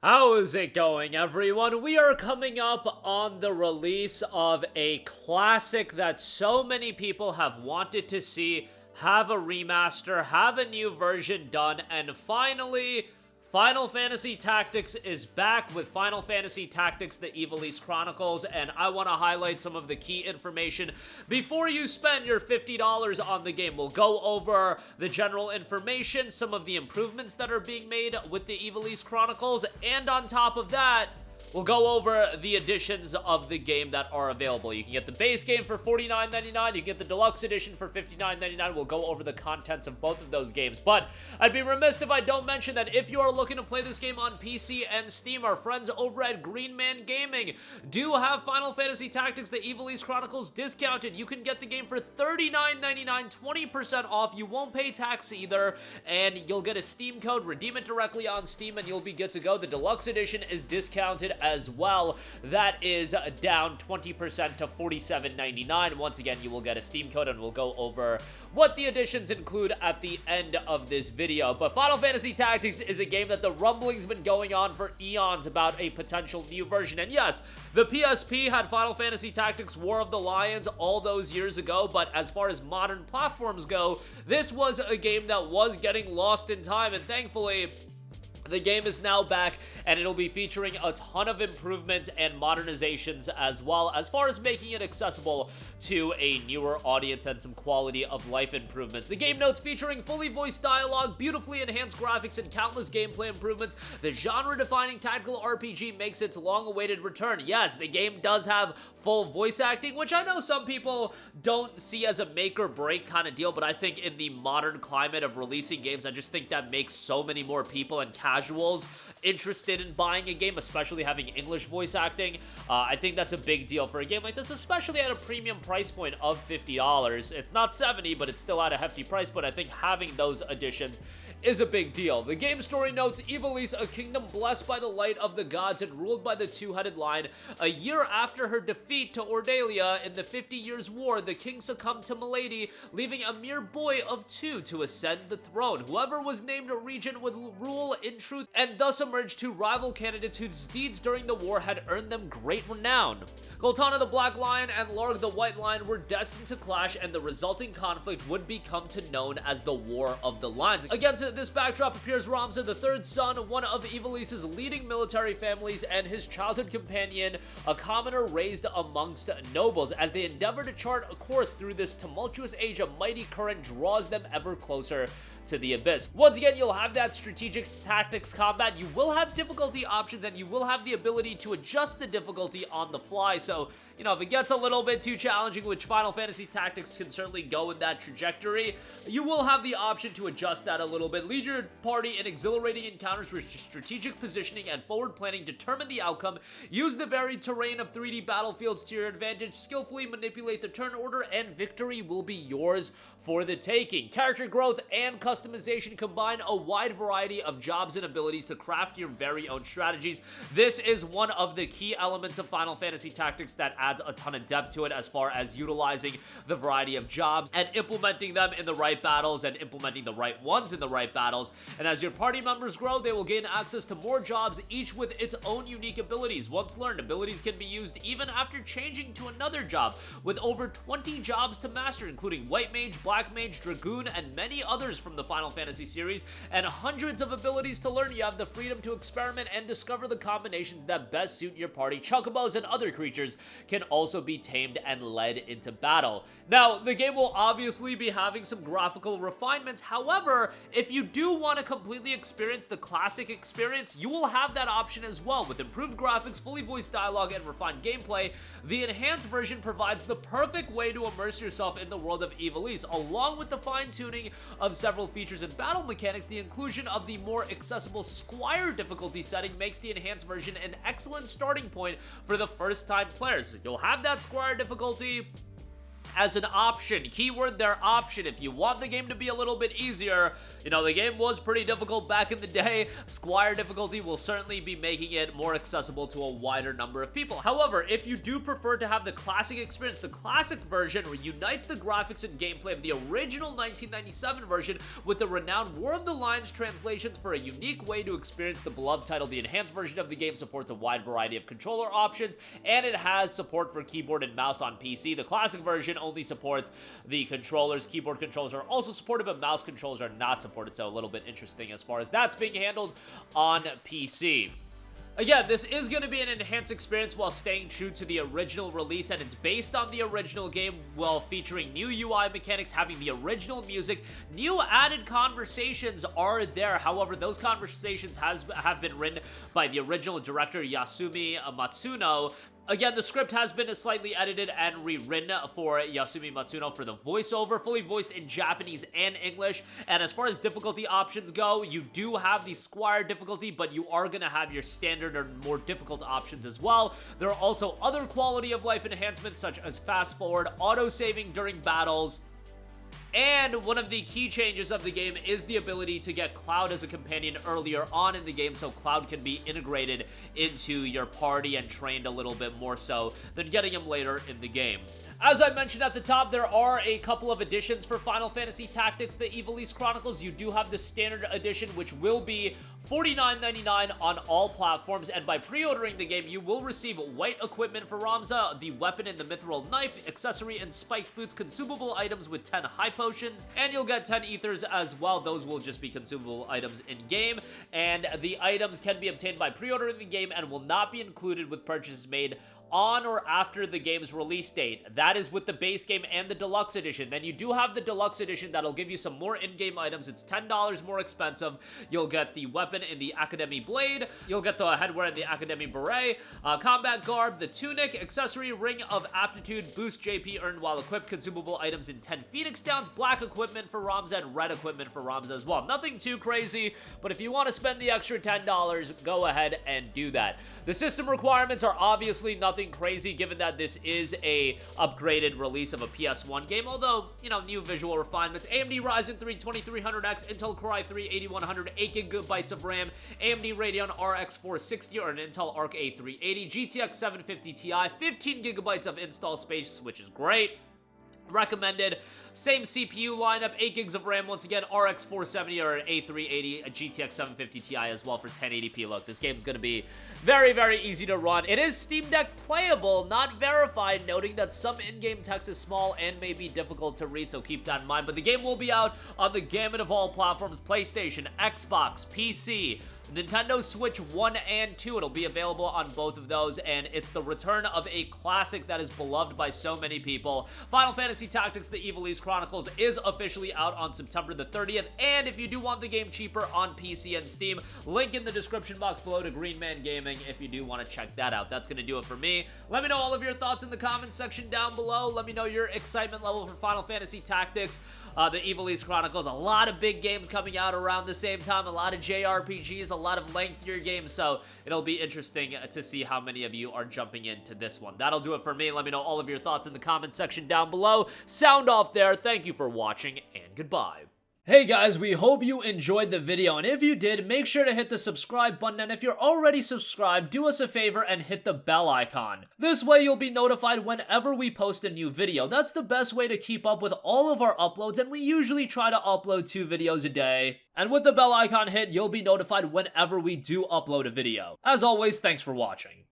How is it going, everyone? We are coming up on the release of a classic that so many people have wanted to see, have a remaster, have a new version done, and finally, Final Fantasy Tactics is back with Final Fantasy Tactics: The Ivalice Chronicles, and I want to highlight some of the key information before you spend your $50 on the game. We'll go over the general information, some of the improvements that are being made with the Ivalice Chronicles, and on top of that, we'll go over the editions of the game that are available. You can get the base game for $49.99. You can get the deluxe edition for $59.99. We'll go over the contents of both of those games. But I'd be remiss if I don't mention that if you are looking to play this game on PC and Steam, our friends over at Green Man Gaming do have Final Fantasy Tactics: The Ivalice Chronicles discounted. You can get the game for $39.99, 20% off. You won't pay tax either, and you'll get a Steam code, redeem it directly on Steam, and you'll be good to go. The deluxe edition is discounted as well. That is down 20% to $47.99. Once again, you will get a Steam code, and we'll go over what the additions include at the end of this video. But Final Fantasy Tactics is a game that the rumbling's been going on for eons about a potential new version. And yes, the PSP had Final Fantasy Tactics War of the Lions all those years ago, but as far as modern platforms go, this was a game that was getting lost in time, and thankfully, the game is now back, and it'll be featuring a ton of improvements and modernizations as well, as far as making it accessible to a newer audience and some quality of life improvements. The game notes featuring fully voiced dialogue, beautifully enhanced graphics, and countless gameplay improvements. The genre-defining tactical RPG makes its long-awaited return. Yes, the game does have full voice acting, which I know some people don't see as a make-or-break kind of deal, but I think in the modern climate of releasing games, I just think that makes so many more people and casuals interested in buying a game, especially having English voice acting. I think that's a big deal for a game like this, especially at a premium price point of $50. It's not $70, but it's still at a hefty price, but I think having those additions is a big deal. The game story notes Ivalice, a kingdom blessed by the light of the gods and ruled by the two-headed lion. A year after her defeat to Ordalia in the 50 Years' War, the king succumbed to malady, leaving a mere boy of 2 to ascend the throne. Whoever was named regent would rule in truth, and thus emerged two rival candidates whose deeds during the war had earned them great renown. Goltana the Black Lion and Larg the White Lion were destined to clash, and the resulting conflict would become known as the War of the Lions. Against this backdrop appears Ramza, the third son, one of Ivalice's leading military families, and his childhood companion, a commoner raised amongst nobles. As they endeavor to chart a course through this tumultuous age, a mighty current draws them ever closer to the abyss. Once again, you'll have that strategic tactics combat. You will have difficulty options, and you will have the ability to adjust the difficulty on the fly. So, you know, if it gets a little bit too challenging, which Final Fantasy Tactics can certainly go in that trajectory, you will have the option to adjust that a little bit. Lead your party in exhilarating encounters where strategic positioning and forward planning determine the outcome. Use the varied terrain of 3D battlefields to your advantage. Skillfully manipulate the turn order, and victory will be yours for the taking. Character growth and customization combine a wide variety of jobs and abilities to craft your very own strategies. This is one of the key elements of Final Fantasy Tactics that adds a ton of depth to it, as far as utilizing the variety of jobs and implementing them in the right battles and implementing the right ones in the right battles. And as your party members grow, they will gain access to more jobs, each with its own unique abilities. Once learned, abilities can be used even after changing to another job, with over 20 jobs to master, including White Mage, Black Mage, Dragoon, and many others from the Final Fantasy series, and hundreds of abilities to learn. You have the freedom to experiment and discover the combinations that best suit your party. Chocobos and other creatures can also be tamed and led into battle. Now, the game will obviously be having some graphical refinements. However, if you do want to completely experience the classic experience, you will have that option as well. With improved graphics, fully voiced dialogue, and refined gameplay, the enhanced version provides the perfect way to immerse yourself in the world of Ivalice. Along with the fine-tuning of several features and battle mechanics, the inclusion of the more accessible Squire difficulty setting makes the enhanced version an excellent starting point for the first-time players. You'll have that Squire difficulty. as an option. Keyword their option. If you want the game to be a little bit easier, you know, the game was pretty difficult back in the day. Squire difficulty will certainly be making it more accessible to a wider number of people. However, if you do prefer to have the classic experience, the classic version reunites the graphics and gameplay of the original 1997 version with the renowned War of the Lions translations for a unique way to experience the beloved title. The enhanced version of the game supports a wide variety of controller options, and it has support for keyboard and mouse on PC. The classic version only supports the controllers. Keyboard controllers are also supported, but mouse controls are not supported, so a little bit interesting as far as that's being handled on PC. Again, this is going to be an enhanced experience while staying true to the original release, and it's based on the original game while featuring new UI mechanics, having the original music. New added conversations are there. However, those conversations have been written by the original director Yasumi Matsuno. Again, the script has been slightly edited and rewritten for Yasumi Matsuno for the voiceover, fully voiced in Japanese and English. And as far as difficulty options go, you do have the Squire difficulty, but you are going to have your standard or more difficult options as well. There are also other quality of life enhancements such as fast forward, auto-saving during battles, and one of the key changes of the game is the ability to get Cloud as a companion earlier on in the game, so Cloud can be integrated into your party and trained a little bit more so than getting him later in the game. As I mentioned at the top, there are a couple of editions for Final Fantasy Tactics, the Ivalice Chronicles. You do have the Standard Edition, which will be $49.99 on all platforms, and by pre-ordering the game, you will receive white equipment for Ramza, the weapon and the mithril knife, accessory and spiked boots, consumable items with 10 high potions, and you'll get 10 ethers as well. Those will just be consumable items in-game, and the items can be obtained by pre-ordering the game and will not be included with purchases made on or after the game's release date. That is with the base game and the deluxe edition. Then you do have the deluxe edition that'll give you some more in-game items. It's $10 more expensive. You'll get the weapon in the Academy Blade. You'll get the headwear in the Academy Beret, combat garb, the tunic, accessory, ring of aptitude, boost JP earned while equipped, consumable items in 10 Phoenix Downs, black equipment for Ramza, and red equipment for Ramza as well. Nothing too crazy, but if you want to spend the extra $10, go ahead and do that. The system requirements are obviously nothing crazy given that this is a upgraded release of a PS1 game, although, you know, new visual refinements. AMD Ryzen 3 2300X, Intel Core i3 8100, 8GB of RAM, AMD Radeon RX 460 or an Intel Arc A380, GTX 750 Ti, 15GB of install space, which is great. Recommended. Same CPU lineup, 8 gigs of RAM, once again, RX 470 or an A380, a GTX 750 Ti as well for 1080p. Look, this game's gonna be very, very easy to run. It is Steam Deck playable, not verified, noting that some in-game text is small and may be difficult to read, so keep that in mind. But the game will be out on the gamut of all platforms: PlayStation, Xbox, PC, Nintendo Switch 1 and 2. It'll be available on both of those, and it's the return of a classic that is beloved by so many people. Final Fantasy Tactics: The Ivalice Chronicles is officially out on September the 30th, and if you do want the game cheaper on PC and Steam, link in the description box below to Green Man Gaming if you do want to check that out. That's going to do it for me. Let me know all of your thoughts in the comments section down below. Let me know your excitement level for Final Fantasy Tactics, the Ivalice Chronicles. A lot of big games coming out around the same time, a lot of JRPGs, a lot of lengthier games, so it'll be interesting to see how many of you are jumping into this one. That'll do it for me. Let me know all of your thoughts in the comments section down below. Sound off there. Thank you for watching, and goodbye. Hey guys, we hope you enjoyed the video, and if you did, make sure to hit the subscribe button, and if you're already subscribed, do us a favor and hit the bell icon. This way you'll be notified whenever we post a new video. That's the best way to keep up with all of our uploads, and we usually try to upload 2 videos a day. And with the bell icon hit, you'll be notified whenever we do upload a video. As always, thanks for watching.